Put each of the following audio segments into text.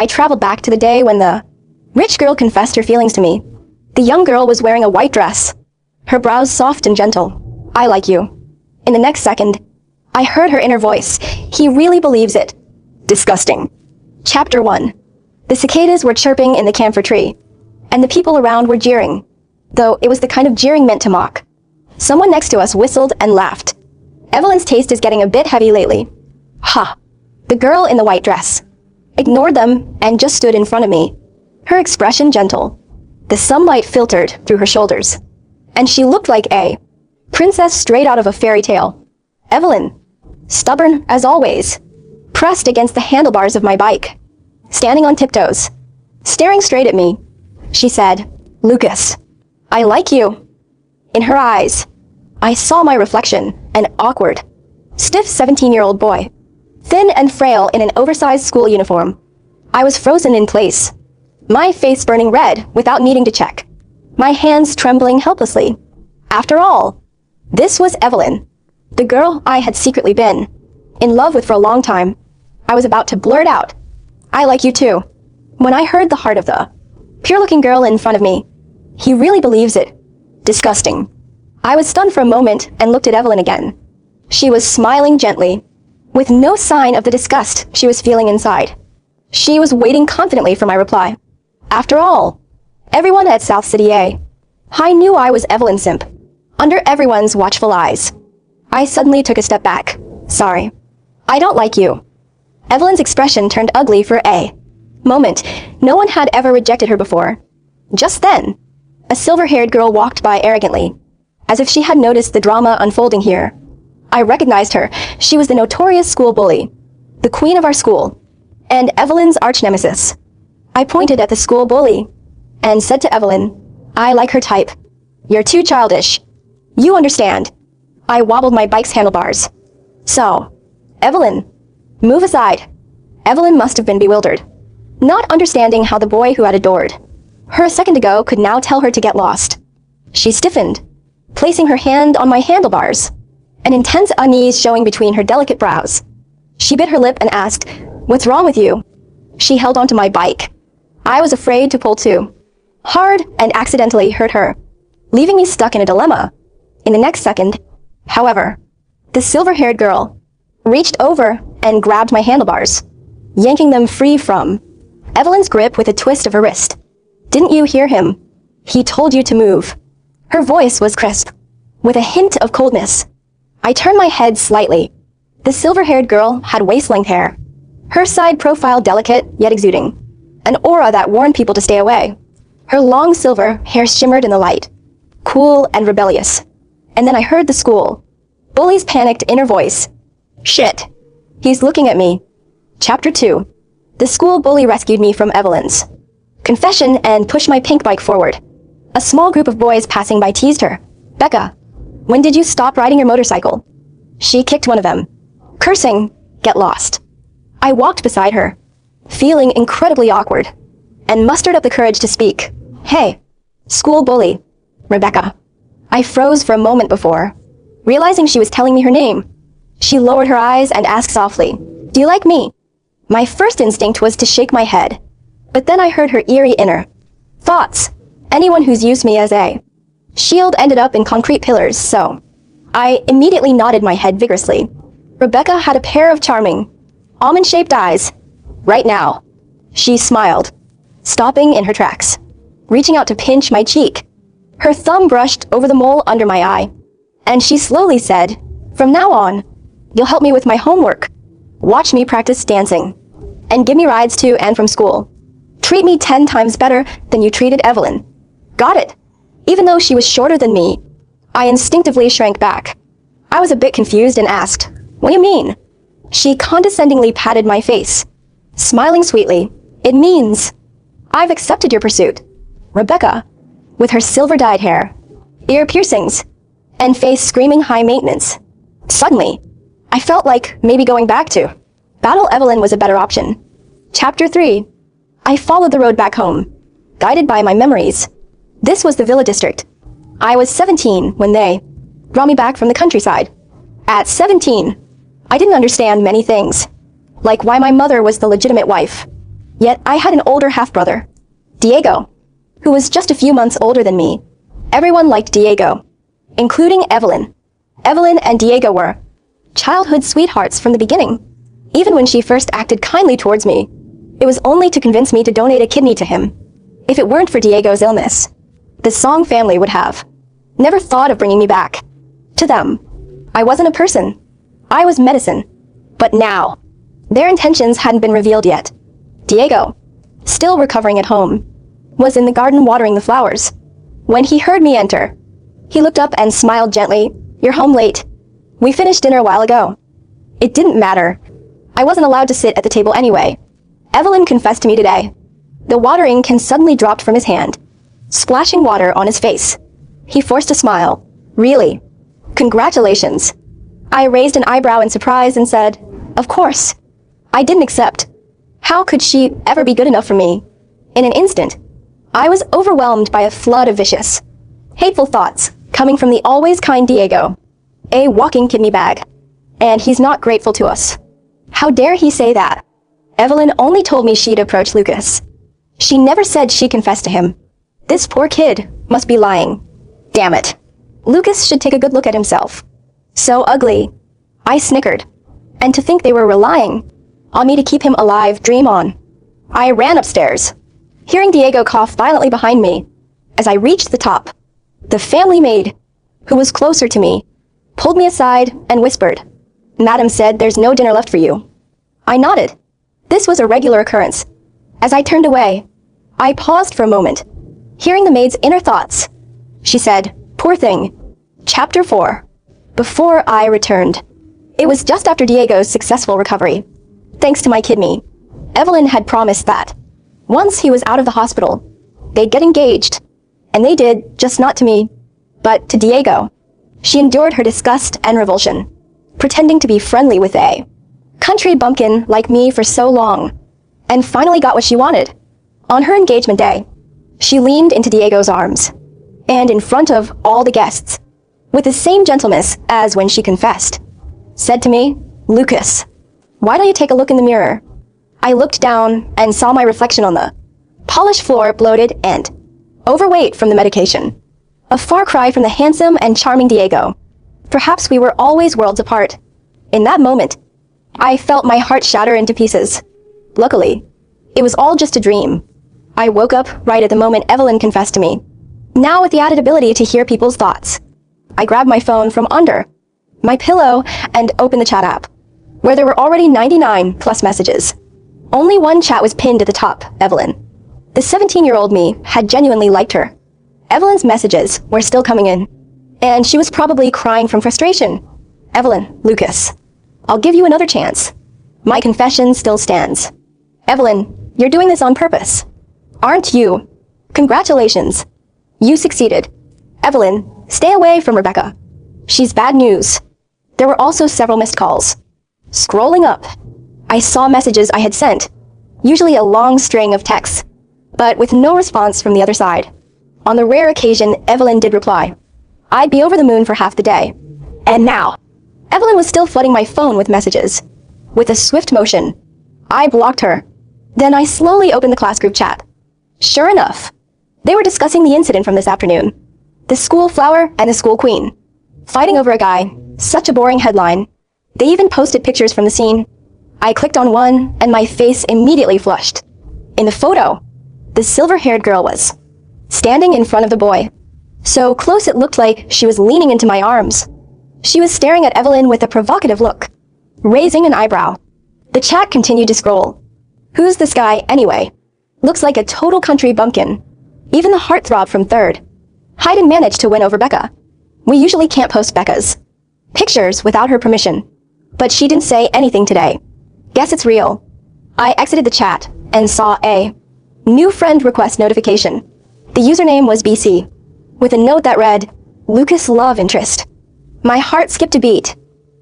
I traveled back to the day when the rich girl confessed her feelings to me. The young girl was wearing a white dress, her brows soft and gentle. I like you. In the next second, I heard her inner voice. He really believes it. Disgusting. Chapter 1. The cicadas were chirping in the camphor tree, and the people around were jeering, though it was the kind of jeering meant to mock. Someone next to us whistled and laughed. Evelyn's taste is getting a bit heavy lately. Ha! The girl in the white dress ignored them and just stood in front of me, her expression gentle. The sunlight filtered through her shoulders, and she looked like a princess straight out of a fairy tale. Evelyn, stubborn as always, pressed against the handlebars of my bike, standing on tiptoes, staring straight at me. She said, "Lucas, I like you." In her eyes, I saw my reflection, an awkward, stiff 17-year-old boy, thin and frail in an oversized school uniform. I was frozen in place, my face burning red without needing to check, my hands trembling helplessly. After all, this was Evelyn, the girl I had secretly been in love with for a long time. I was about to blurt out, "I like you too," when I heard the heart of the pure-looking girl in front of me. He really believes it. Disgusting. I was stunned for a moment and looked at Evelyn again. She was smiling gently, with no sign of the disgust she was feeling inside. She was waiting confidently for my reply. After all, everyone at South City A I knew I was Evelyn's simp, under everyone's watchful eyes. I suddenly took a step back. "Sorry. I don't like you." Evelyn's expression turned ugly for a moment. No one had ever rejected her before. Just then, a silver-haired girl walked by arrogantly, as if she had noticed the drama unfolding here. I recognized her. She was the notorious school bully, the queen of our school, and Evelyn's arch-nemesis. I pointed at the school bully and said to Evelyn, "I like her type. You're too childish. You understand." I wobbled my bike's handlebars. "So, Evelyn, move aside." Evelyn must have been bewildered, not understanding how the boy who had adored her a second ago could now tell her to get lost. She stiffened, placing her hand on my handlebars, an intense unease showing between her delicate brows. She bit her lip and asked, "What's wrong with you?" She held onto my bike. I was afraid to pull too hard and accidentally hurt her, leaving me stuck in a dilemma. In the next second, however, the silver-haired girl reached over and grabbed my handlebars, yanking them free from Evelyn's grip with a twist of her wrist. "Didn't you hear him? He told you to move." Her voice was crisp, with a hint of coldness. I turned my head slightly. The silver-haired girl had waist-length hair, her side profile delicate yet exuding an aura that warned people to stay away. Her long silver hair shimmered in the light, cool and rebellious. And then I heard the school bully's panicked inner voice. "Shit. He's looking at me." Chapter 2. The school bully rescued me from Evelyn's confession and pushed my pink bike forward. A small group of boys passing by teased her. "Becca, when did you stop riding your motorcycle?" She kicked one of them, cursing, "Get lost." I walked beside her, feeling incredibly awkward, and mustered up the courage to speak. "Hey, school bully, Rebecca." I froze for a moment before realizing she was telling me her name. She lowered her eyes and asked softly, "Do you like me?" My first instinct was to shake my head, but then I heard her eerie inner thoughts. Anyone who's used me as a shield ended up in concrete pillars, so I immediately nodded my head vigorously. Rebecca had a pair of charming, almond-shaped eyes. Right now, she smiled, stopping in her tracks, reaching out to pinch my cheek. Her thumb brushed over the mole under my eye, and she slowly said, "From now on, you'll help me with my homework, watch me practice dancing, and give me rides to and from school. Treat me 10 times better than you treated Evelyn." Got it. Even though she was shorter than me, I instinctively shrank back. I was a bit confused and asked, "What do you mean?" She condescendingly patted my face, smiling sweetly. "It means I've accepted your pursuit." Rebecca, with her silver-dyed hair, ear piercings, and face screaming high maintenance. Suddenly, I felt like maybe going back to battle Evelyn was a better option. Chapter 3. I followed the road back home, guided by my memories. This was the Villa District. I was 17 when they brought me back from the countryside. At 17, I didn't understand many things, like why my mother was the legitimate wife, Yet I had an older half-brother, Diego, who was just a few months older than me. Everyone liked Diego, including Evelyn. Evelyn and Diego were childhood sweethearts from the beginning. Even when she first acted kindly towards me, it was only to convince me to donate a kidney to him. If it weren't for Diego's illness, the Song family would have never thought of bringing me back. To them, I wasn't a person. I was medicine. But now, their intentions hadn't been revealed yet. Diego, still recovering at home, was in the garden watering the flowers. When he heard me enter, he looked up and smiled gently. "You're home late. We finished dinner a while ago." It didn't matter. I wasn't allowed to sit at the table anyway. Evelyn confessed to me today. The watering can suddenly dropped from his hand, splashing water on his face. He forced a smile. "Really? Congratulations." I raised an eyebrow in surprise and said, "Of course." I didn't accept. How could she ever be good enough for me? In an instant, I was overwhelmed by a flood of vicious, hateful thoughts coming from the always kind Diego. A walking kidney bag. And he's not grateful to us. How dare he say that? Evelyn only told me she'd approach Lucas. She never said she confessed to him. This poor kid must be lying. Damn it. Lucas should take a good look at himself. So ugly. I snickered. And to think they were relying on me to keep him alive, dream on. I ran upstairs, hearing Diego cough violently behind me. As I reached the top, the family maid, who was closer to me, pulled me aside and whispered, "Madam said there's no dinner left for you." I nodded. This was a regular occurrence. As I turned away, I paused for a moment, hearing the maid's inner thoughts. She said, "Poor thing." Chapter 4. Before I returned. It was just after Diego's successful recovery. Thanks to my kidney, Evelyn had promised that once he was out of the hospital, they'd get engaged. And they did, just not to me, but to Diego. She endured her disgust and revulsion, pretending to be friendly with a country bumpkin like me for so long, and finally got what she wanted. On her engagement day, she leaned into Diego's arms, and in front of all the guests, with the same gentleness as when she confessed, said to me, "Lucas, why don't you take a look in the mirror?" I looked down and saw my reflection on the polished floor, bloated and overweight from the medication. A far cry from the handsome and charming Diego. Perhaps we were always worlds apart. In that moment, I felt my heart shatter into pieces. Luckily, it was all just a dream. I woke up right at the moment Evelyn confessed to me, now with the added ability to hear people's thoughts. I grabbed my phone from under my pillow and opened the chat app, where there were already 99 plus messages. Only one chat was pinned at the top, Evelyn. The 17-year-old me had genuinely liked her. Evelyn's messages were still coming in, and she was probably crying from frustration. "Evelyn, Lucas, I'll give you another chance. My confession still stands." "Evelyn, you're doing this on purpose, aren't you? Congratulations. You succeeded." "Evelyn, stay away from Rebecca. She's bad news." There were also several missed calls. Scrolling up, I saw messages I had sent, usually a long string of texts, but with no response from the other side. On the rare occasion Evelyn did reply, I'd be over the moon for half the day. And now, Evelyn was still flooding my phone with messages. With a swift motion, I blocked her. Then I slowly opened the class group chat. Sure enough, they were discussing the incident from this afternoon. The school flower and the school queen, fighting over a guy. Such a boring headline. They even posted pictures from the scene. I clicked on one, and my face immediately flushed. In the photo, the silver-haired girl was standing in front of the boy. So close it looked like she was leaning into my arms. She was staring at Evelyn with a provocative look, raising an eyebrow. The chat continued to scroll. Who's this guy, anyway? Looks like a total country bumpkin. Even the heartthrob from third. Hayden managed to win over Becca. We usually can't post Becca's pictures without her permission. But she didn't say anything today. Guess it's real. I exited the chat and saw a new friend request notification. The username was BC, with a note that read, Lucas love interest. My heart skipped a beat,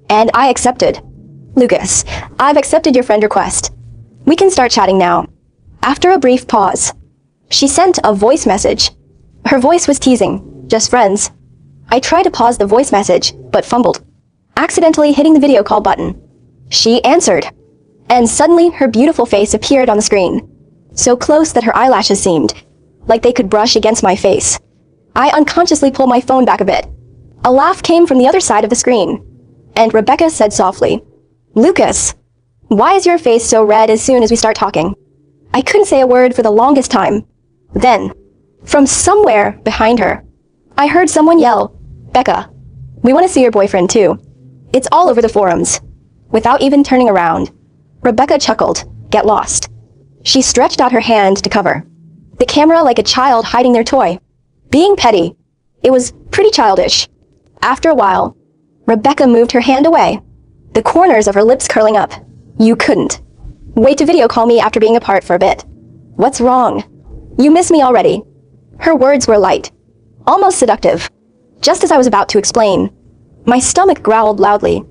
and I accepted. Lucas, I've accepted your friend request. We can start chatting now. After a brief pause, she sent a voice message. Her voice was teasing, just friends. I tried to pause the voice message, but fumbled, accidentally hitting the video call button. She answered, and suddenly her beautiful face appeared on the screen. so close that her eyelashes seemed like they could brush against my face. I unconsciously pulled my phone back a bit. A laugh came from the other side of the screen, and Rebecca said softly, "Lucas, why is your face so red as soon as we start talking?" I couldn't say a word for the longest time. Then, from somewhere behind her, I heard someone yell, "Becca, we want to see your boyfriend too. It's all over the forums." Without even turning around, Rebecca chuckled, "Get lost." She stretched out her hand to cover the camera like a child hiding their toy. Being petty, it was pretty childish. After a while, Rebecca moved her hand away, the corners of her lips curling up. "You couldn't wait to video call me after being apart for a bit. What's wrong? You miss me already." Her words were light, almost seductive. Just as I was about to explain, my stomach growled loudly.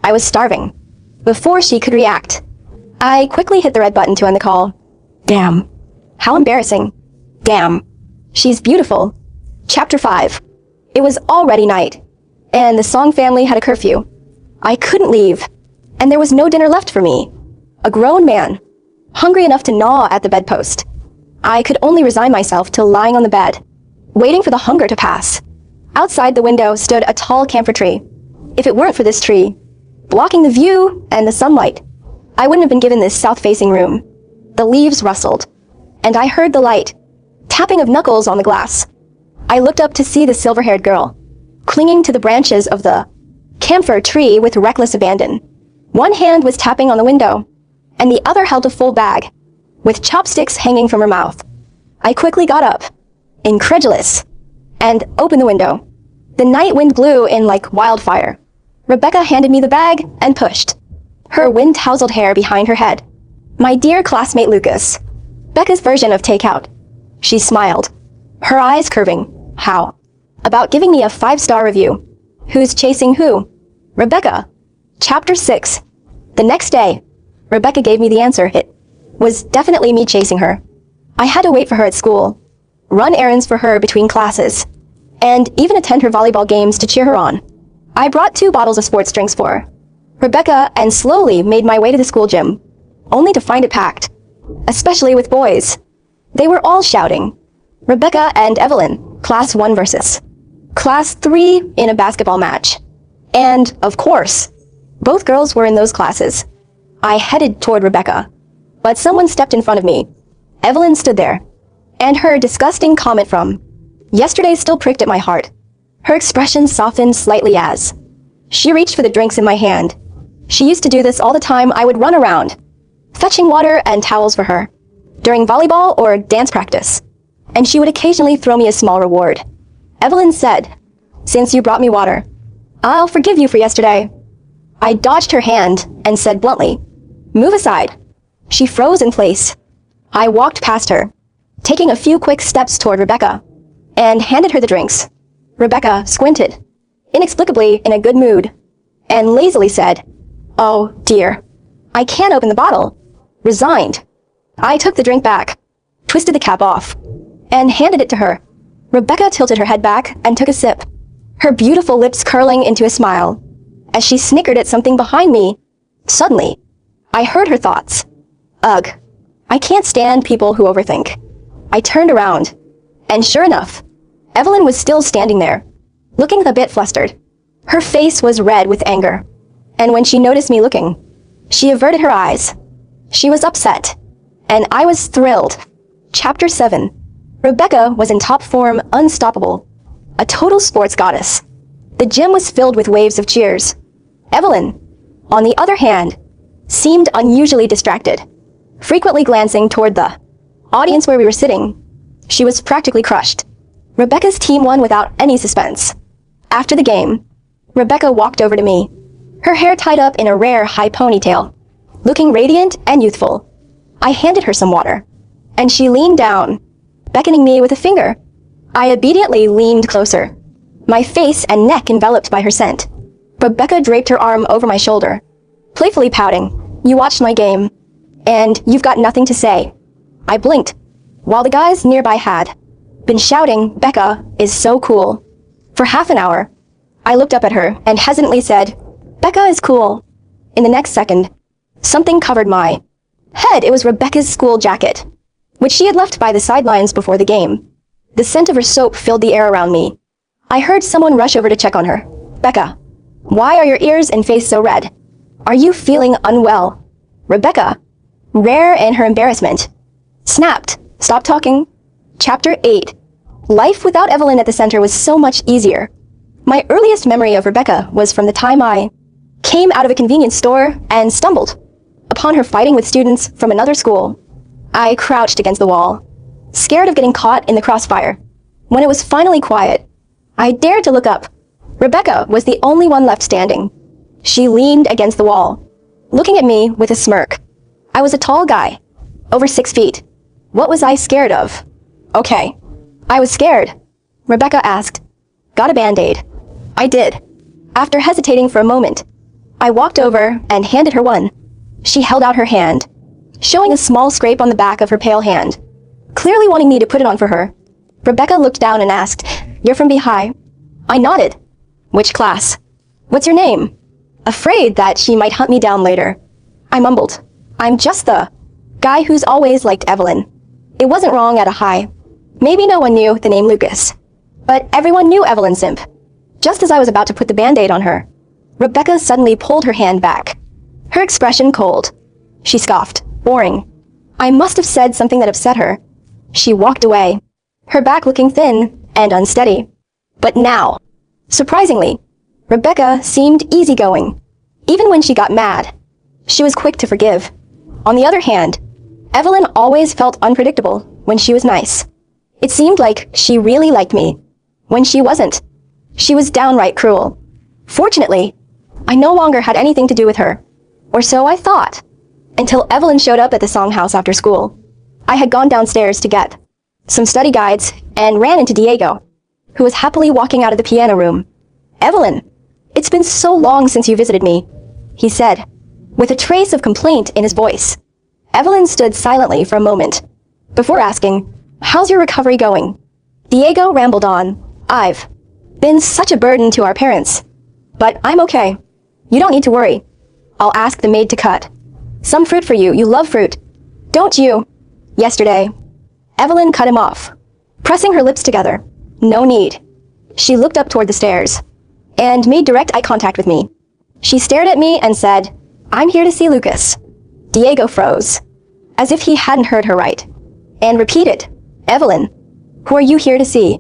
I was starving. Before she could react, I quickly hit the red button to end the call. Damn. How embarrassing. Damn. She's beautiful. Chapter 5. It was already night, and the Song family had a curfew. I couldn't leave, and there was no dinner left for me. A grown man, hungry enough to gnaw at the bedpost. I could only resign myself to lying on the bed, waiting for the hunger to pass. Outside the window stood a tall camphor tree. If it weren't for this tree, blocking the view and the sunlight, I wouldn't have been given this south-facing room. The leaves rustled, and I heard the light tapping of knuckles on the glass. I looked up to see the silver-haired girl, clinging to the branches of the camphor tree with reckless abandon. One hand was tapping on the window, and the other held a full bag, with chopsticks hanging from her mouth. I quickly got up, incredulous, and opened the window. The night wind blew in like wildfire. Rebecca handed me the bag and pushed her wind-tousled hair behind her head. "My dear classmate Lucas." Becca's version of takeout. She smiled, her eyes curving. "How about giving me a 5-star review? Who's chasing who?" "Rebecca." Chapter 6. The next day, Rebecca gave me the answer. It was definitely me chasing her. I had to wait for her at school, run errands for her between classes, and even attend her volleyball games to cheer her on. I brought 2 bottles of sports drinks for her, Rebecca, and slowly made my way to the school gym, only to find it packed, especially with boys. They were all shouting. Rebecca and Evelyn, Class 1 versus Class 3 in a basketball match. And, of course, both girls were in those classes. I headed toward Rebecca, but someone stepped in front of me. Evelyn stood there, and her disgusting comment from yesterday still pricked at my heart. Her expression softened slightly as she reached for the drinks in my hand. She used to do this all the time. I would run around, fetching water and towels for her during volleyball or dance practice, and she would occasionally throw me a small reward. Evelyn said, "Since you brought me water, I'll forgive you for yesterday." I dodged her hand and said bluntly, "Move aside." She froze in place. I walked past her, taking a few quick steps toward Rebecca, and handed her the drinks. Rebecca squinted, inexplicably in a good mood, and lazily said, "Oh, dear. I can't open the bottle." Resigned, I took the drink back, twisted the cap off, and handed it to her. Rebecca tilted her head back and took a sip, her beautiful lips curling into a smile, as she snickered at something behind me. Suddenly, I heard her thoughts. Ugh, I can't stand people who overthink. I turned around, and sure enough, Evelyn was still standing there, looking a bit flustered. Her face was red with anger, and when she noticed me looking, she averted her eyes. She was upset, and I was thrilled. Chapter 7. Rebecca was in top form, unstoppable, a total sports goddess. The gym was filled with waves of cheers. Evelyn, on the other hand, seemed unusually distracted, frequently glancing toward the audience where we were sitting. She was practically crushed. Rebecca's team won without any suspense. After the game, Rebecca walked over to me, her hair tied up in a rare high ponytail, looking radiant and youthful. I handed her some water, and she leaned down, beckoning me with a finger. I obediently leaned closer, my face and neck enveloped by her scent. Rebecca draped her arm over my shoulder, playfully pouting. "You watched my game, and you've got nothing to say." I blinked, while the guys nearby had been shouting, "Becca is so cool." For half an hour, I looked up at her and hesitantly said, "Becca is cool." In the next second, something covered my head. It was Rebecca's school jacket. which she had left by the sidelines before the game. The scent of her soap filled the air around me. I heard someone rush over to check on her. Becca, why are your ears and face so red? Are you feeling unwell? Rebecca, rare in her embarrassment, snapped, stop talking. Chapter 8. Life without Evelyn at the center was so much easier. My earliest memory of Rebecca was from the time I came out of a convenience store and stumbled upon her fighting with students from another school. I crouched against the wall, scared of getting caught in the crossfire. When it was finally quiet, I dared to look up. Rebecca was the only one left standing. She leaned against the wall, looking at me with a smirk. I was a tall guy, over 6 feet. What was I scared of? Okay, I was scared. Rebecca asked. Got a Band-Aid. I did. After hesitating for a moment, I walked over and handed her one. She held out her hand, showing a small scrape on the back of her pale hand, clearly wanting me to put it on for her. Rebecca looked down and asked, You're from Behi? I nodded. Which class? What's your name? Afraid that she might hunt me down later, I mumbled. I'm just the guy who's always liked Evelyn. It wasn't wrong at a high. Maybe no one knew the name Lucas, but everyone knew Evelyn Simp. Just as I was about to put the Band-Aid on her, Rebecca suddenly pulled her hand back, her expression cold. She scoffed. Boring. I must have said something that upset her. She walked away, her back looking thin and unsteady. But now, surprisingly, Rebecca seemed easygoing. Even when she got mad, she was quick to forgive. On the other hand, Evelyn always felt unpredictable when she was nice. It seemed like she really liked me. When she wasn't, she was downright cruel. Fortunately, I no longer had anything to do with her. Or so I thought. Until Evelyn showed up at the songhouse after school. I had gone downstairs to get some study guides and ran into Diego, who was happily walking out of the piano room. Evelyn, it's been so long since you visited me, he said, with a trace of complaint in his voice. Evelyn stood silently for a moment, before asking, How's your recovery going? Diego rambled on. I've been such a burden to our parents. But I'm okay. You don't need to worry. I'll ask the maid to cut some fruit for you. You love fruit, don't you? Yesterday. Evelyn cut him off, pressing her lips together. No need. She looked up toward the stairs and made direct eye contact with me. She stared at me and said, I'm here to see Lucas. Diego froze, as if he hadn't heard her right, and repeated, Evelyn, who are you here to see?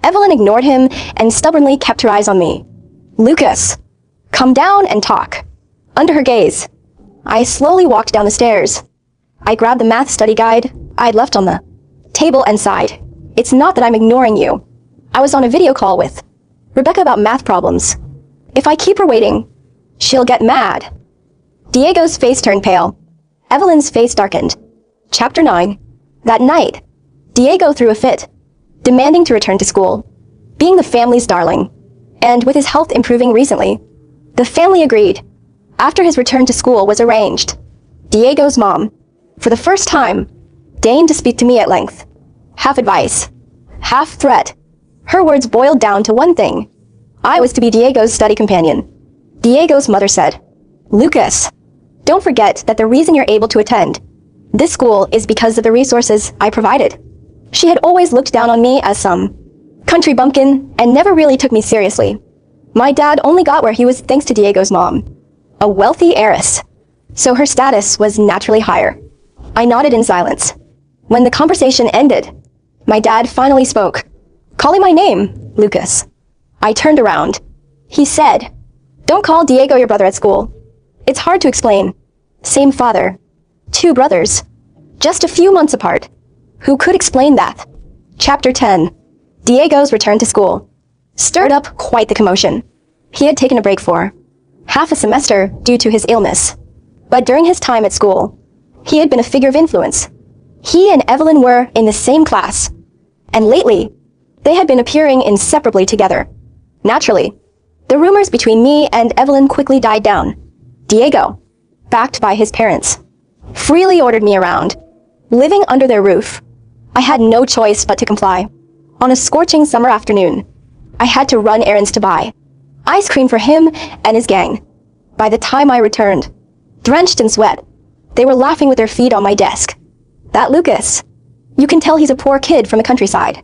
Evelyn ignored him and stubbornly kept her eyes on me. Lucas, come down and talk. Under her gaze, I slowly walked down the stairs. I grabbed the math study guide I'd left on the table and sighed. It's not that I'm ignoring you. I was on a video call with Rebecca about math problems. If I keep her waiting, she'll get mad. Diego's face turned pale. Evelyn's face darkened. Chapter 9. That night, Diego threw a fit, demanding to return to school. Being the family's darling, and with his health improving recently, the family agreed. After his return to school was arranged, Diego's mom, for the first time, deigned to speak to me at length. Half advice, half threat. Her words boiled down to one thing. I was to be Diego's study companion. Diego's mother said, Lucas, don't forget that the reason you're able to attend this school is because of the resources I provided. She had always looked down on me as some country bumpkin and never really took me seriously. My dad only got where he was thanks to Diego's mom, a wealthy heiress, so her status was naturally higher. I nodded in silence. When the conversation ended, my dad finally spoke, calling my name, Lucas. I turned around. He said, Don't call Diego your brother at school. It's hard to explain. Same father. 2 brothers. Just a few months apart. Who could explain that? Chapter 10. Diego's return to school stirred up quite the commotion. He had taken a break for half a semester due to his illness. But during his time at school, he had been a figure of influence. He and Evelyn were in the same class, and lately, they had been appearing inseparably together. Naturally, the rumors between me and Evelyn quickly died down. Diego, backed by his parents, freely ordered me around. Living under their roof, I had no choice but to comply. On a scorching summer afternoon, I had to run errands to buy ice cream for him and his gang. By the time I returned, drenched in sweat, they were laughing with their feet on my desk. That Lucas, You can tell he's a poor kid from the countryside.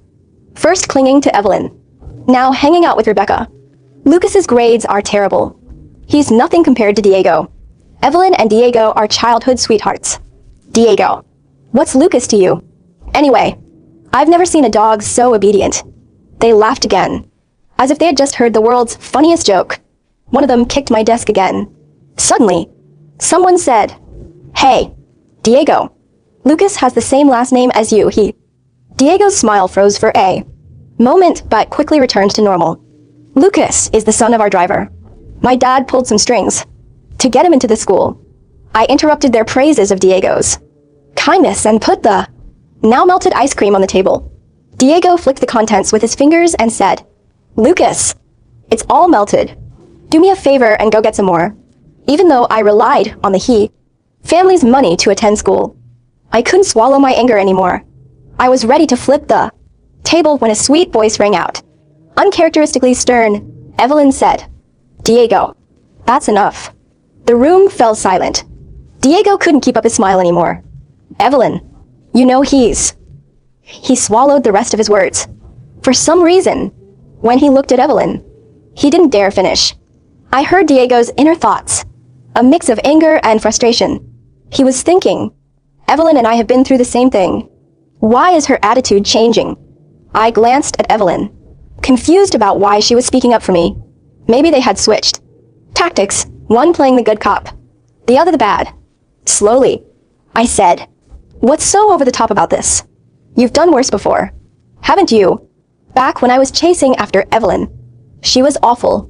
First clinging to Evelyn, now hanging out with Rebecca. Lucas's grades are terrible. He's nothing compared to Diego. Evelyn and Diego are childhood sweethearts. Diego. What's Lucas to you? Anyway, I've never seen a dog so obedient. They laughed again, as if they had just heard the world's funniest joke. One of them kicked my desk again. Suddenly, someone said, "Hey, Diego. Lucas has the same last name as you, he." Diego's smile froze for a moment but quickly returned to normal. Lucas is the son of our driver. My dad pulled some strings to get him into the school. I interrupted their praises of Diego's kindness and put the now melted ice cream on the table. Diego flicked the contents with his fingers and said, "Lucas, it's all melted. Do me a favor and go get some more." Even though I relied on the family's money to attend school, I couldn't swallow my anger anymore. I was ready to flip the table when a sweet voice rang out. Uncharacteristically stern, Evelyn said, "Diego, that's enough." The room fell silent. Diego couldn't keep up his smile anymore. "Evelyn, you know He swallowed the rest of his words. For some reason, when he looked at Evelyn, he didn't dare finish. I heard Diego's inner thoughts, a mix of anger and frustration. He was thinking, Evelyn and I have been through the same thing. Why is her attitude changing? I glanced at Evelyn, confused about why she was speaking up for me. Maybe they had switched tactics, one playing the good cop, the other the bad. Slowly, I said, "What's so over the top about this? You've done worse before, haven't you? Back when I was chasing after Evelyn. She was awful.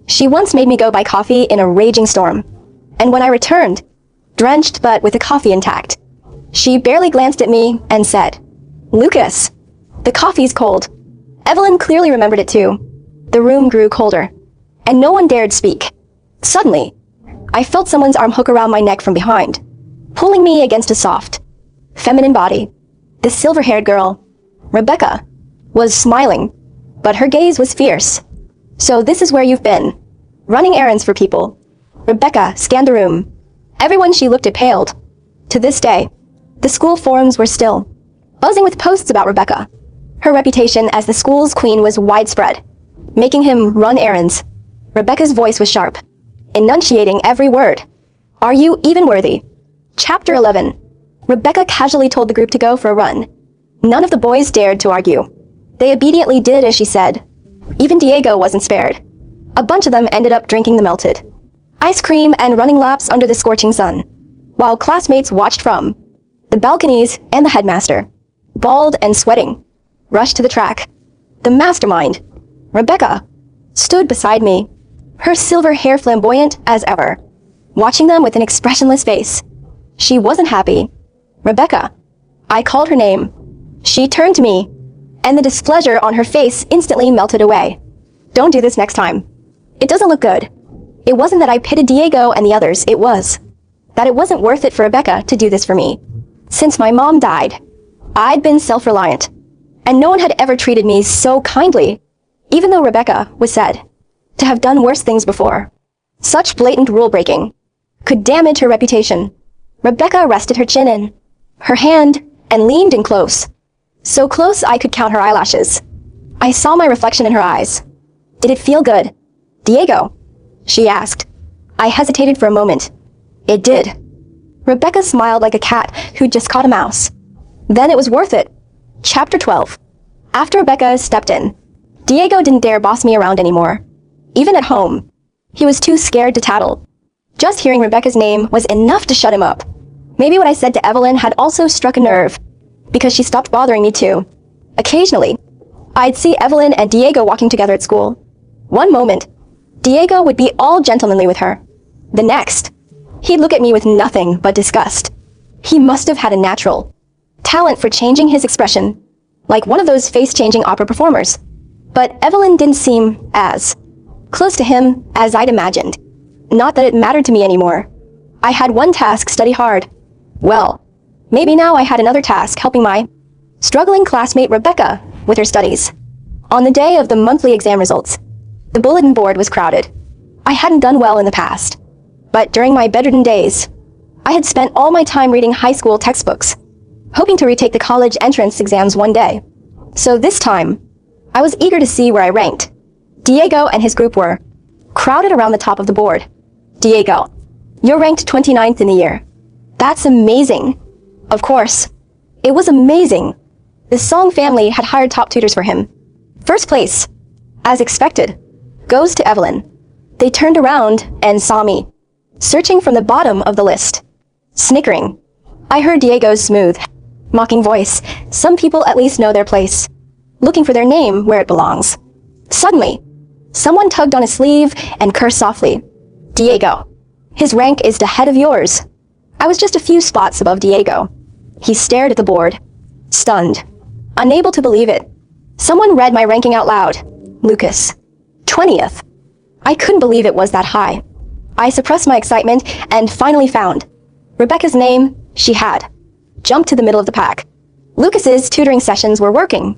She once made me go buy coffee in a raging storm. And when I returned, drenched but with the coffee intact, she barely glanced at me and said, 'Lucas, the coffee's cold.'" Evelyn clearly remembered it too. The room grew colder, and no one dared speak. Suddenly, I felt someone's arm hook around my neck from behind, pulling me against a soft, feminine body. The silver-haired girl, Rebecca, was smiling, but her gaze was fierce. "So this is where you've been, running errands for people." Rebecca scanned the room. Everyone she looked at paled. To this day, the school forums were still buzzing with posts about Rebecca. Her reputation as the school's queen was widespread, making him run errands. Rebecca's voice was sharp, enunciating every word. "Are you even worthy?" Chapter 11. Rebecca casually told the group to go for a run. None of the boys dared to argue. They obediently did as she said. Even Diego wasn't spared. A bunch of them ended up drinking the melted ice cream and running laps under the scorching sun, while classmates watched from the balconies, and the headmaster, bald and sweating, rushed to the track. The mastermind, Rebecca, stood beside me, her silver hair flamboyant as ever, watching them with an expressionless face. She wasn't happy. "Rebecca." I called her name. She turned to me, and the displeasure on her face instantly melted away. "Don't do this next time. It doesn't look good." It wasn't that I pitted Diego and the others, it was that it wasn't worth it for Rebecca to do this for me. Since my mom died, I'd been self-reliant, and no one had ever treated me so kindly, even though Rebecca was said to have done worse things before. Such blatant rule-breaking could damage her reputation. Rebecca rested her chin in her hand and leaned in close, so close I could count her eyelashes. I saw my reflection in her eyes. "Did it feel good, Diego?" she asked. I hesitated for a moment. It did. Rebecca smiled like a cat who'd just caught a mouse. Then it was worth it. Chapter 12. After Rebecca stepped in, Diego didn't dare boss me around anymore. Even at home, he was too scared to tattle. Just hearing Rebecca's name was enough to shut him up. Maybe what I said to Evelyn had also struck a nerve, because she stopped bothering me too. Occasionally, I'd see Evelyn and Diego walking together at school. One moment, Diego would be all gentlemanly with her. The next, he'd look at me with nothing but disgust. He must have had a natural talent for changing his expression, like one of those face-changing opera performers. But Evelyn didn't seem as close to him as I'd imagined. Not that it mattered to me anymore. I had one task: study hard. Well, maybe now I had another task: helping my struggling classmate Rebecca with her studies. On the day of the monthly exam results, the bulletin board was crowded. I hadn't done well in the past, but during my bedridden days, I had spent all my time reading high school textbooks. hoping to retake the college entrance exams one day. So this time, I was eager to see where I ranked. Diego and his group were crowded around the top of the board. Diego, you're ranked 29th in the year. That's amazing. Of course, it was amazing. The Song family had hired top tutors for him. First place, as expected, goes to Evelyn. They turned around and saw me, searching from the bottom of the list. Snickering, I heard Diego's smooth, mocking voice. Some people at least know their place, looking for their name where it belongs. Suddenly, someone tugged on his sleeve and cursed softly. Diego, his rank is the head of yours. I was just a few spots above Diego. He stared at the board, stunned, unable to believe it. Someone read my ranking out loud. Lucas, 20th. I couldn't believe it was that high. I suppressed my excitement and finally found Rebecca's name. She had jumped to the middle of the pack. Lucas's tutoring sessions were working.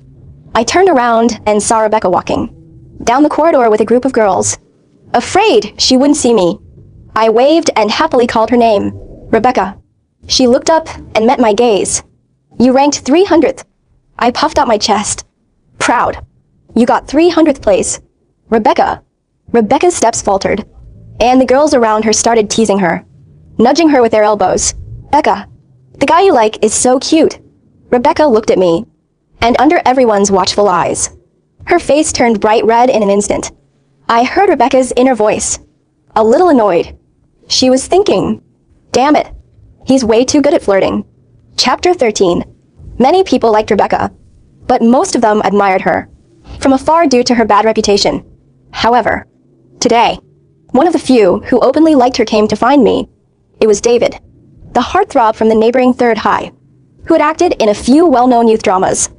I turned around and saw Rebecca walking down the corridor with a group of girls. Afraid she wouldn't see me, I waved and happily called her name. Rebecca. She looked up and met my gaze. You ranked 300th. I puffed out my chest. Proud. You got 300th place. Rebecca. Rebecca's steps faltered, and the girls around her started teasing her, nudging her with their elbows. Becca, the guy you like is so cute. Rebecca looked at me, and under everyone's watchful eyes, her face turned bright red in an instant. I heard Rebecca's inner voice, a little annoyed. She was thinking, damn it, he's way too good at flirting. Chapter 13. Many people liked Rebecca, but most of them admired her, from afar due to her bad reputation. However, today, one of the few who openly liked her came to find me. It was David, the heartthrob from the neighboring Third High, who had acted in a few well-known youth dramas.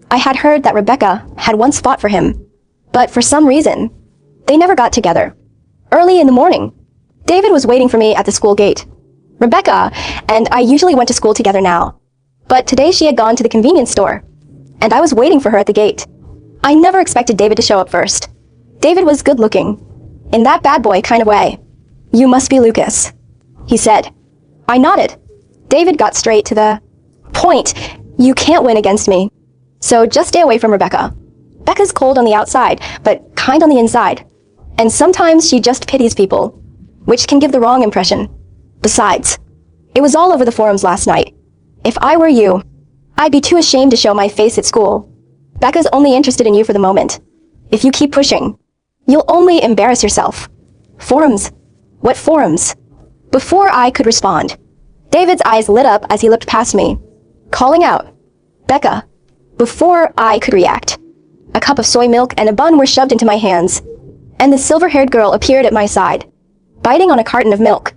I had heard that Rebecca had once fought for him, but for some reason, they never got together. Early in the morning, David was waiting for me at the school gate. Rebecca and I usually went to school together now, but today she had gone to the convenience store, and I was waiting for her at the gate. I never expected David to show up first. David was good-looking, in that bad boy kind of way. You must be Lucas, he said. I nodded. David got straight to the point. You can't win against me, so just stay away from Rebecca. Becca's cold on the outside, but kind on the inside. And sometimes she just pities people, which can give the wrong impression. Besides, it was all over the forums last night. If I were you, I'd be too ashamed to show my face at school. Becca's only interested in you for the moment. If you keep pushing, you'll only embarrass yourself. Forums? What forums? Before I could respond, David's eyes lit up as he looked past me, calling out, Becca. Before I could react, a cup of soy milk and a bun were shoved into my hands, and the silver-haired girl appeared at my side, biting on a carton of milk,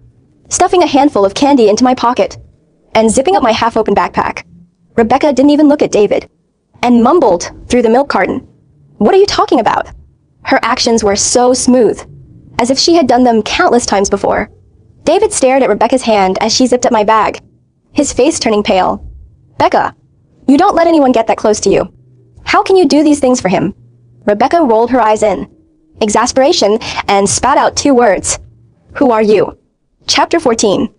stuffing a handful of candy into my pocket, and zipping up my half-open backpack. Rebecca didn't even look at David, and mumbled through the milk carton. What are you talking about? Her actions were so smooth, as if she had done them countless times before. David stared at Rebecca's hand as she zipped up my bag, his face turning pale. Becca, you don't let anyone get that close to you. How can you do these things for him? Rebecca rolled her eyes in exasperation and spat out 2 words. Who are you? Chapter 14.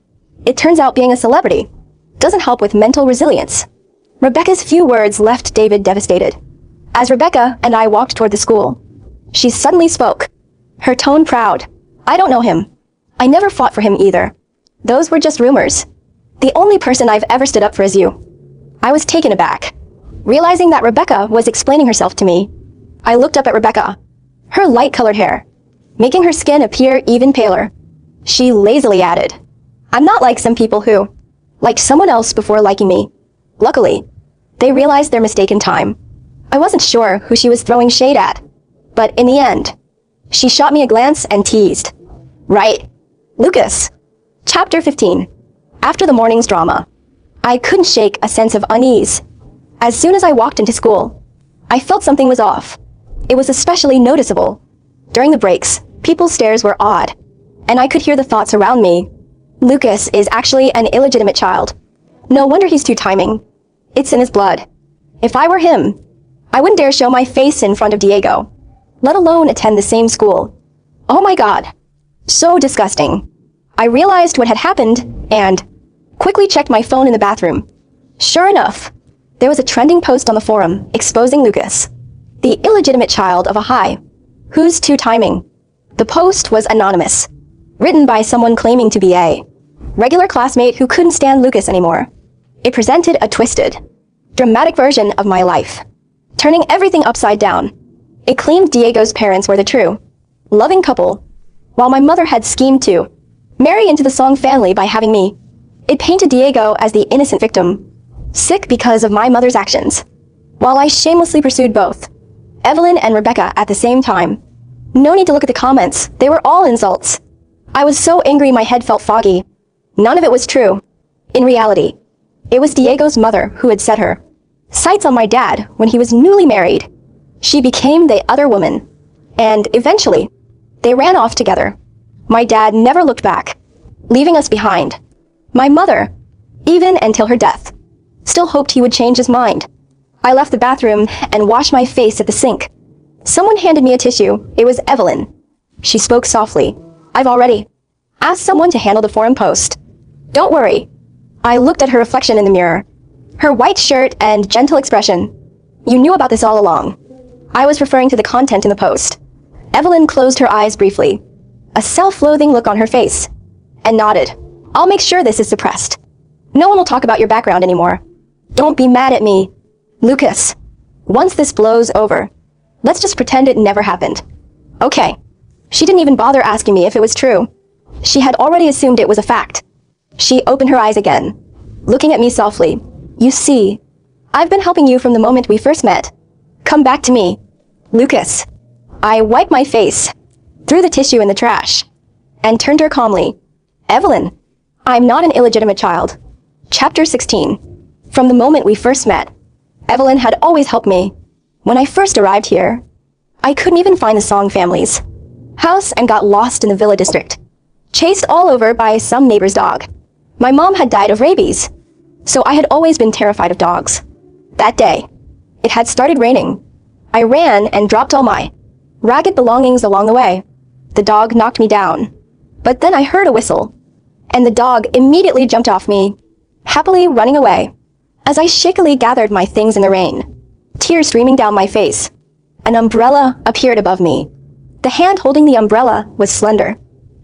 It turns out being a celebrity doesn't help with mental resilience. Rebecca's few words left David devastated. As Rebecca and I walked toward the school, she suddenly spoke, her tone proud. I don't know him. I never fought for him either. Those were just rumors. The only person I've ever stood up for is you. I was taken aback, realizing that Rebecca was explaining herself to me. I looked up at Rebecca, her light-colored hair, making her skin appear even paler. She lazily added, I'm not like some people who liked someone else before liking me. Luckily, they realized their mistake in time. I wasn't sure who she was throwing shade at, but in the end, she shot me a glance and teased. Right, Lucas. Chapter 15. After the morning's drama, I couldn't shake a sense of unease. As soon as I walked into school, I felt something was off. It was especially noticeable. During the breaks, people's stares were odd, and I could hear the thoughts around me. Lucas is actually an illegitimate child. No wonder he's two-timing. It's in his blood. If I were him, I wouldn't dare show my face in front of Diego, let alone attend the same school. Oh my God. So disgusting. I realized what had happened and quickly checked my phone in the bathroom. Sure enough, there was a trending post on the forum exposing Lucas, the illegitimate child of a high. Who's two timing? The post was anonymous, written by someone claiming to be a regular classmate who couldn't stand Lucas anymore. It presented a twisted, dramatic version of my life, turning everything upside down. It claimed Diego's parents were the true, loving couple, while my mother had schemed to marry into the Song family by having me. It painted Diego as the innocent victim, sick because of my mother's actions, while I shamelessly pursued both Evelyn and Rebecca at the same time. No need to look at the comments, they were all insults. I was so angry my head felt foggy. None of it was true. In reality, it was Diego's mother who had set her sights on my dad when he was newly married. She became the other woman, and eventually, they ran off together. My dad never looked back, leaving us behind. My mother, even until her death, still hoped he would change his mind. I left the bathroom and washed my face at the sink. Someone handed me a tissue. It was Evelyn. She spoke softly. I've already asked someone to handle the forum post. Don't worry. I looked at her reflection in the mirror. Her white shirt and gentle expression. You knew about this all along. I was referring to the content in the post. Evelyn closed her eyes briefly, a self-loathing look on her face, and nodded. I'll make sure this is suppressed. No one will talk about your background anymore. Don't be mad at me. Lucas, once this blows over, let's just pretend it never happened. Okay. She didn't even bother asking me if it was true. She had already assumed it was a fact. She opened her eyes again, looking at me softly. You see, I've been helping you from the moment we first met. Come back to me. Lucas. I wiped my face, threw the tissue in the trash, and turned her calmly. Evelyn, I'm not an illegitimate child. Chapter 16. From the moment we first met, Evelyn had always helped me. When I first arrived here, I couldn't even find the Song family's house and got lost in the Villa district, chased all over by some neighbor's dog. My mom had died of rabies, so I had always been terrified of dogs. That day, it had started raining. I ran and dropped all my ragged belongings along the way. The dog knocked me down, but then I heard a whistle, and the dog immediately jumped off me, happily running away. As I shakily gathered my things in the rain, tears streaming down my face, an umbrella appeared above me. The hand holding the umbrella was slender,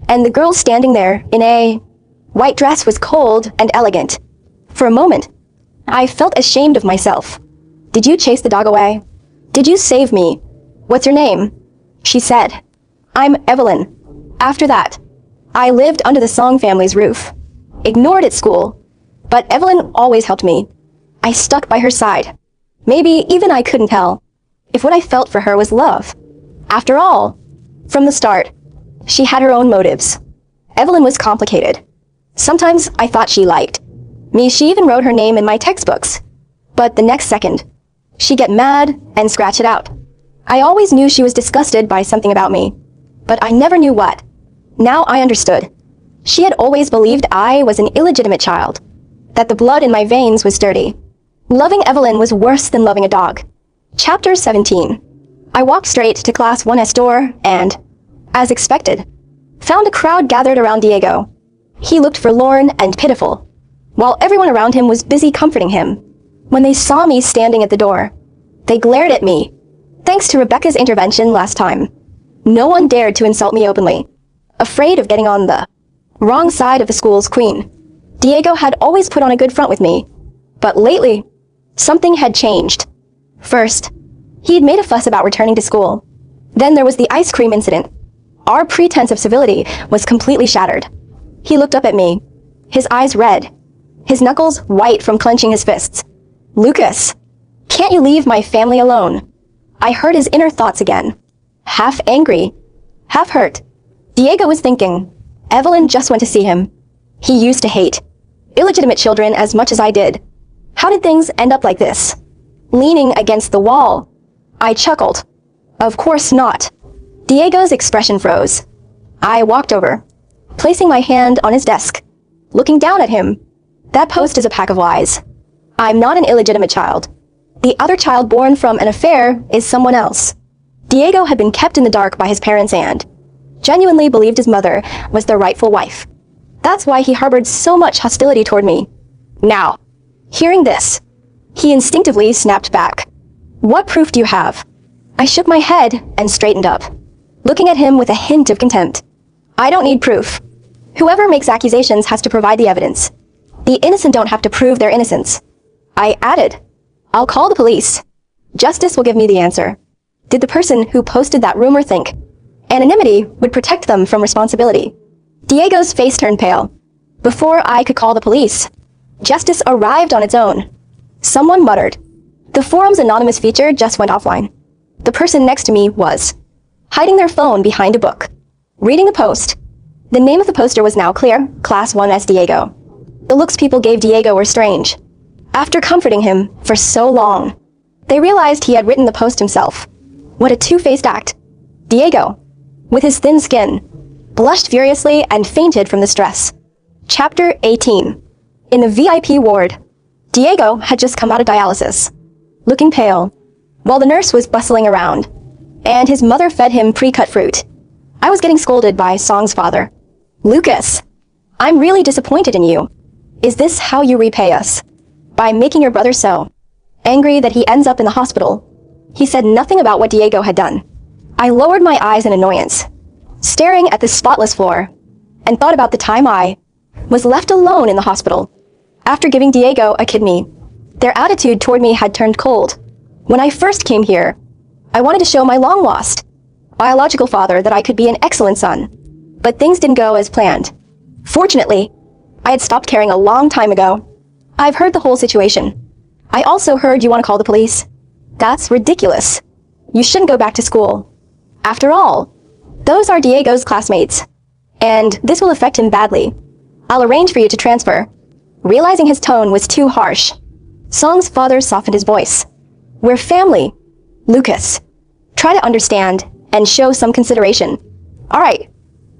and the girl standing there in a white dress was cold and elegant. For a moment, I felt ashamed of myself. Did you chase the dog away? Did you save me? What's your name? She said. I'm Evelyn. After that, I lived under the Song family's roof, ignored at school, but Evelyn always helped me. I stuck by her side. Maybe even I couldn't tell if what I felt for her was love. After all, from the start, she had her own motives. Evelyn was complicated. Sometimes I thought she liked me. She even wrote her name in my textbooks. But the next second, she'd get mad and scratch it out. I always knew she was disgusted by something about me, but I never knew what. Now I understood. She had always believed I was an illegitimate child, that the blood in my veins was dirty. Loving Evelyn was worse than loving a dog. Chapter 17. I walked straight to Class 1's door and, as expected, found a crowd gathered around Diego. He looked forlorn and pitiful, while everyone around him was busy comforting him. When they saw me standing at the door, they glared at me. Thanks to Rebecca's intervention last time, no one dared to insult me openly, afraid of getting on the wrong side of the school's queen. Diego had always put on a good front with me, but lately, something had changed. First, he had made a fuss about returning to school. Then there was the ice cream incident. Our pretense of civility was completely shattered. He looked up at me, his eyes red, his knuckles white from clenching his fists. Lucas, can't you leave my family alone? I heard his inner thoughts again. Half angry, half hurt. Diego was thinking, Evelyn just went to see him. He used to hate illegitimate children as much as I did. How did things end up like this? Leaning against the wall, I chuckled. Of course not. Diego's expression froze. I walked over, placing my hand on his desk, looking down at him. That post is a pack of lies. I'm not an illegitimate child. The other child born from an affair is someone else. Diego had been kept in the dark by his parents and genuinely believed his mother was the rightful wife. That's why he harbored so much hostility toward me. Now, Hearing this, he instinctively snapped back. What proof do you have? I shook my head and straightened up, looking at him with a hint of contempt. I don't need proof. Whoever makes accusations has to provide the evidence. The innocent don't have to prove their innocence. I added, I'll call the police. Justice will give me the answer. Did the person who posted that rumor think anonymity would protect them from responsibility? Diego's face turned pale. Before I could call the police, justice arrived on its own. Someone muttered. The forum's anonymous feature just went offline. The person next to me was hiding their phone behind a book, reading the post. The name of the poster was now clear, Class 1S Diego. The looks people gave Diego were strange. After comforting him for so long, they realized he had written the post himself. What a two-faced act. Diego, with his thin skin, blushed furiously and fainted from the stress. Chapter 18. In the VIP ward, Diego had just come out of dialysis, looking pale, while the nurse was bustling around, and his mother fed him pre-cut fruit. I was getting scolded by Song's father. Lucas, I'm really disappointed in you. Is this how you repay us? By making your brother so angry that he ends up in the hospital? He said nothing about what Diego had done. I lowered my eyes in annoyance, staring at the spotless floor, and thought about the time I was left alone in the hospital. After giving Diego a kidney, their attitude toward me had turned cold. When I first came here, I wanted to show my long-lost biological father that I could be an excellent son. But things didn't go as planned. Fortunately, I had stopped caring a long time ago. I've heard the whole situation. I also heard you want to call the police. That's ridiculous. You shouldn't go back to school. After all, those are Diego's classmates, and this will affect him badly. I'll arrange for you to transfer. Realizing his tone was too harsh, Song's father softened his voice. We're family, Lucas. Try to understand and show some consideration. All right.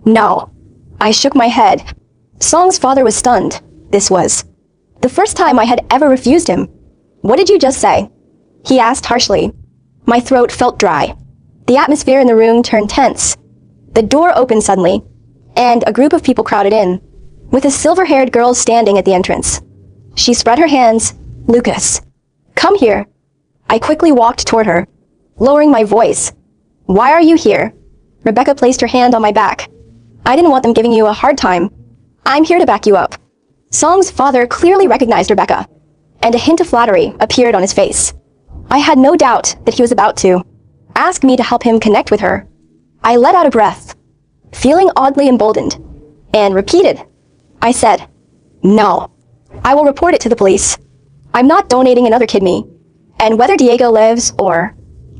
No. I shook my head. Song's father was stunned. This was the first time I had ever refused him. What did you just say? He asked harshly. My throat felt dry. The atmosphere in the room turned tense. The door opened suddenly, and a group of people crowded in, with a silver-haired girl standing at the entrance. She spread her hands. Lucas, come here. I quickly walked toward her, lowering my voice. Why are you here? Rebecca placed her hand on my back. I didn't want them giving you a hard time. I'm here to back you up. Song's father clearly recognized Rebecca, and a hint of flattery appeared on his face. I had no doubt that he was about to ask me to help him connect with her. I let out a breath, feeling oddly emboldened, and repeated. I said, no. I will report it to the police. I'm not donating another kidney, and whether Diego lives or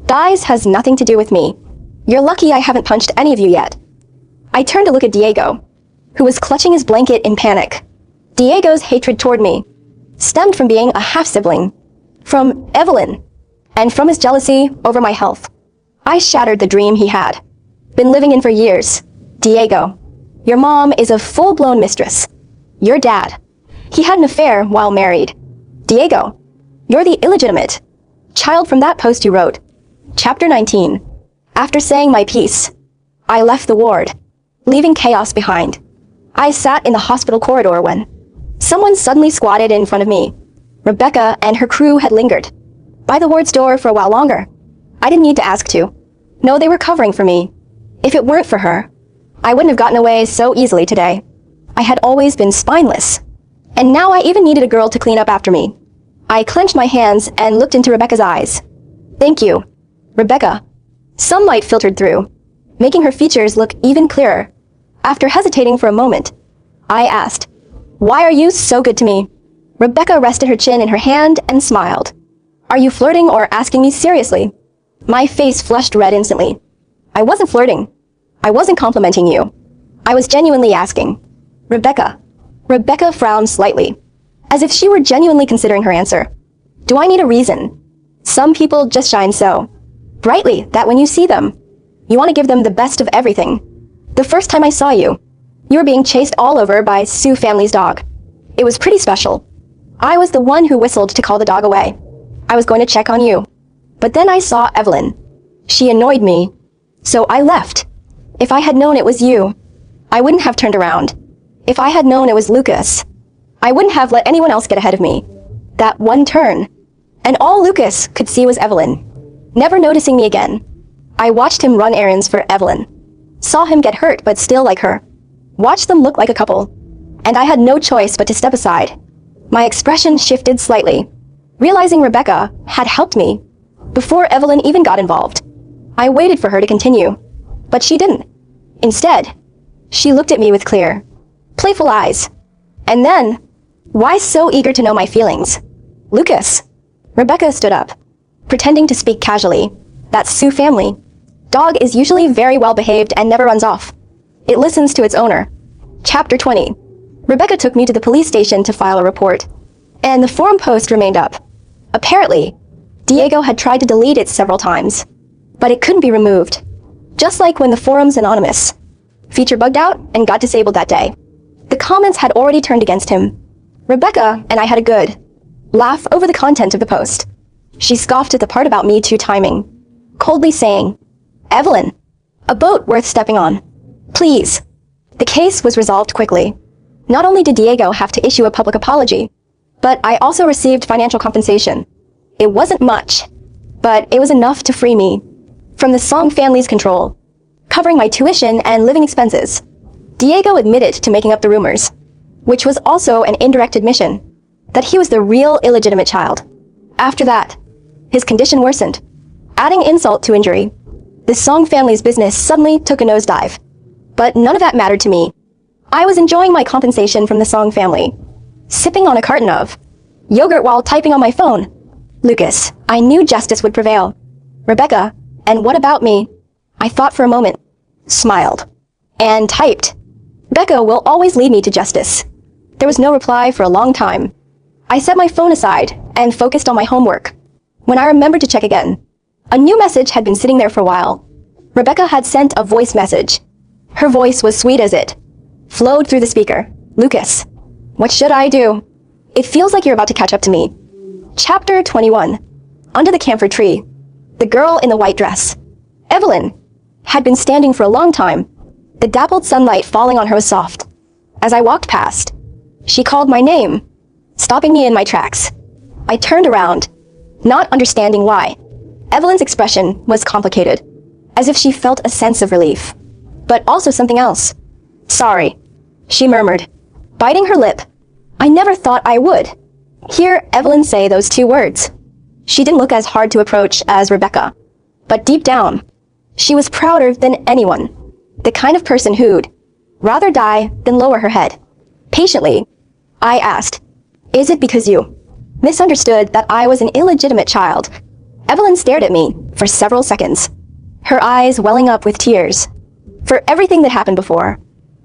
dies has nothing to do with me. You're lucky I haven't punched any of you yet. I turned to look at Diego, who was clutching his blanket in panic. Diego's hatred toward me stemmed from being a half-sibling, from Evelyn, and from his jealousy over my health. I shattered the dream he had been living in for years. Diego, your mom is a full-blown mistress. Your dad, he had an affair while married. Diego, you're the illegitimate child from that post you wrote. Chapter 19. After saying my piece, I left the ward, leaving chaos behind. I sat in the hospital corridor when someone suddenly squatted in front of me. Rebecca and her crew had lingered by the ward's door for a while longer. I didn't need to ask to. No, they were covering for me. If it weren't for her, I wouldn't have gotten away so easily today. I had always been spineless, and now I even needed a girl to clean up after me. I clenched my hands and looked into Rebecca's eyes. Thank you, Rebecca. Sunlight filtered through, making her features look even clearer. After hesitating for a moment, I asked, why are you so good to me? Rebecca rested her chin in her hand and smiled. Are you flirting or asking me seriously? My face flushed red instantly. I wasn't flirting. I wasn't complimenting you. I was genuinely asking. Rebecca. Rebecca frowned slightly, as if she were genuinely considering her answer. Do I need a reason? Some people just shine so brightly that when you see them, you want to give them the best of everything. The first time I saw you, you were being chased all over by Sue family's dog. It was pretty special. I was the one who whistled to call the dog away. I was going to check on you. But then I saw Evelyn. She annoyed me, so I left. If I had known it was you, I wouldn't have turned around. If I had known it was Lucas, I wouldn't have let anyone else get ahead of me. That one turn. And all Lucas could see was Evelyn. Never noticing me again. I watched him run errands for Evelyn. Saw him get hurt but still like her. Watched them look like a couple. And I had no choice but to step aside. My expression shifted slightly, realizing Rebecca had helped me before Evelyn even got involved. I waited for her to continue, but she didn't. Instead, she looked at me with clear, playful eyes. And then, why so eager to know my feelings? Lucas. Rebecca stood up, pretending to speak casually. That's Sue family. Dog is usually very well behaved and never runs off. It listens to its owner. Chapter 20. Rebecca took me to the police station to file a report, and the forum post remained up. Apparently, Diego had tried to delete it several times, but it couldn't be removed. Just like when the forum's anonymous feature bugged out and got disabled that day. The comments had already turned against him. Rebecca and I had a good laugh over the content of the post. She scoffed at the part about Me Too timing, coldly saying, "Evelyn, a boat worth stepping on. Please." The case was resolved quickly. Not only did Diego have to issue a public apology, but I also received financial compensation. It wasn't much, but it was enough to free me from the Song family's control, covering my tuition and living expenses. Diego admitted to making up the rumors, which was also an indirect admission that he was the real illegitimate child. After that, his condition worsened, adding insult to injury. The Song family's business suddenly took a nosedive. But none of that mattered to me. I was enjoying my compensation from the Song family, sipping on a carton of yogurt while typing on my phone. Lucas, I knew justice would prevail. Rebecca, and what about me? I thought for a moment, smiled, and typed. Rebecca will always lead me to justice. There was no reply for a long time. I set my phone aside and focused on my homework. When I remembered to check again, a new message had been sitting there for a while. Rebecca had sent a voice message. Her voice was sweet as it flowed through the speaker. Lucas, what should I do? It feels like you're about to catch up to me. Chapter 21. Under the camphor tree, the girl in the white dress, Evelyn, had been standing for a long time. The dappled sunlight falling on her was soft. As I walked past, she called my name, stopping me in my tracks. I turned around, not understanding why. Evelyn's expression was complicated, as if she felt a sense of relief, but also something else. Sorry, she murmured, biting her lip. I never thought I would hear Evelyn say those two words. She didn't look as hard to approach as Rebecca, but deep down, she was prouder than anyone, the kind of person who'd rather die than lower her head. Patiently, I asked, "Is it because you misunderstood that I was an illegitimate child?" Evelyn stared at me for several seconds, her eyes welling up with tears. For everything that happened before,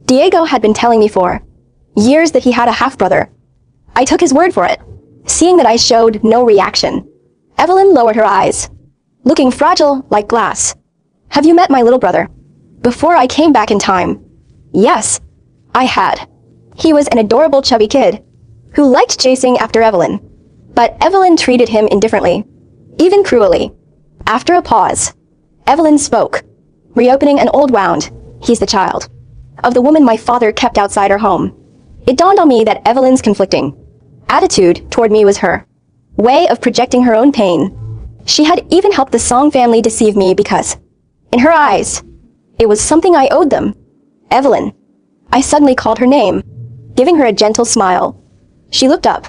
Diego had been telling me for years that he had a half-brother. I took his word for it, seeing that I showed no reaction. Evelyn lowered her eyes, looking fragile like glass. "Have you met my little brother?" Before I came back in time. Yes, I had. He was an adorable chubby kid who liked chasing after Evelyn. But Evelyn treated him indifferently, even cruelly. After a pause, Evelyn spoke, reopening an old wound. "He's the child of the woman my father kept outside our home." It dawned on me that Evelyn's conflicting attitude toward me was her way of projecting her own pain. She had even helped the Song family deceive me because, in her eyes, it was something I owed them. "Evelyn." I suddenly called her name, giving her a gentle smile. She looked up,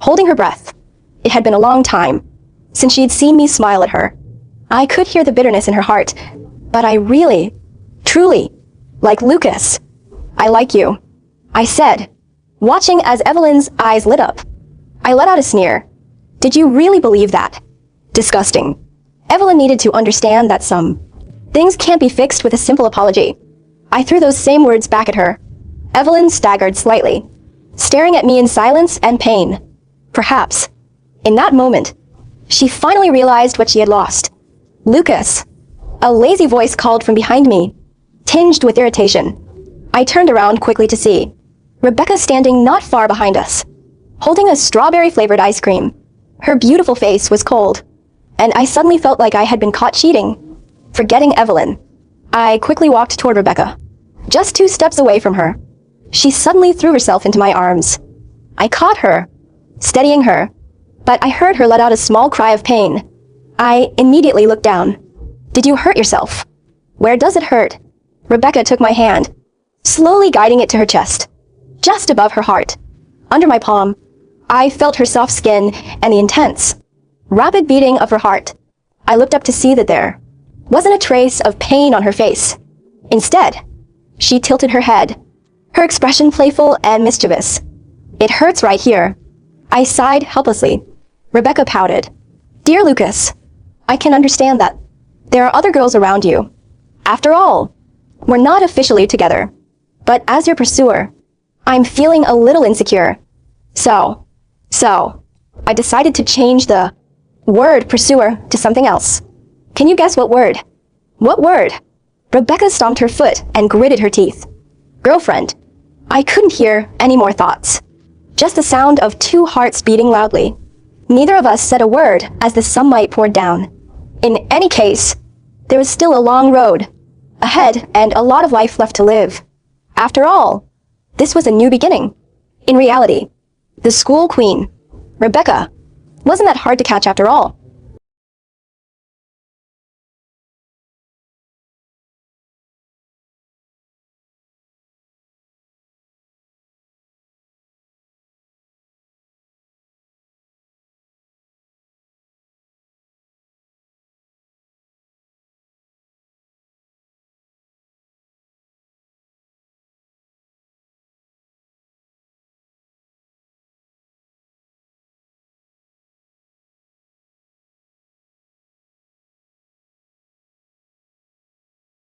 holding her breath. It had been a long time since she had seen me smile at her. I could hear the bitterness in her heart, but I really, truly, like Lucas. "I like you," I said, watching as Evelyn's eyes lit up. I let out a sneer. "Did you really believe that?" Disgusting. Evelyn needed to understand that some things can't be fixed with a simple apology. I threw those same words back at her. Evelyn staggered slightly, staring at me in silence and pain. Perhaps, in that moment, she finally realized what she had lost. "Lucas." A lazy voice called from behind me, tinged with irritation. I turned around quickly to see Rebecca standing not far behind us, holding a strawberry-flavored ice cream. Her beautiful face was cold, and I suddenly felt like I had been caught cheating. Forgetting Evelyn, I quickly walked toward Rebecca, just 2 steps away from her. She suddenly threw herself into my arms. I caught her, steadying her, but I heard her let out a small cry of pain. I immediately looked down. Did you hurt yourself? Where does it hurt? Rebecca took my hand, slowly guiding it to her chest, just above her heart. Under my palm, I felt her soft skin and the intense, rapid beating of her heart. I looked up to see that there wasn't a trace of pain on her face. Instead, she tilted her head, her expression playful and mischievous. It hurts right here. I sighed helplessly. Rebecca pouted. Dear Lucas, I can understand that. There are other girls around you. After all, we're not officially together. But as your pursuer, I'm feeling a little insecure. So, I decided to change the word pursuer to something else. Can you guess what word? What word? Rebecca stomped her foot and gritted her teeth. Girlfriend. I couldn't hear any more thoughts. Just the sound of two hearts beating loudly. Neither of us said a word as the sunlight poured down. In any case, there was still a long road ahead and a lot of life left to live. After all, this was a new beginning. In reality, the school queen, Rebecca, wasn't that hard to catch after all.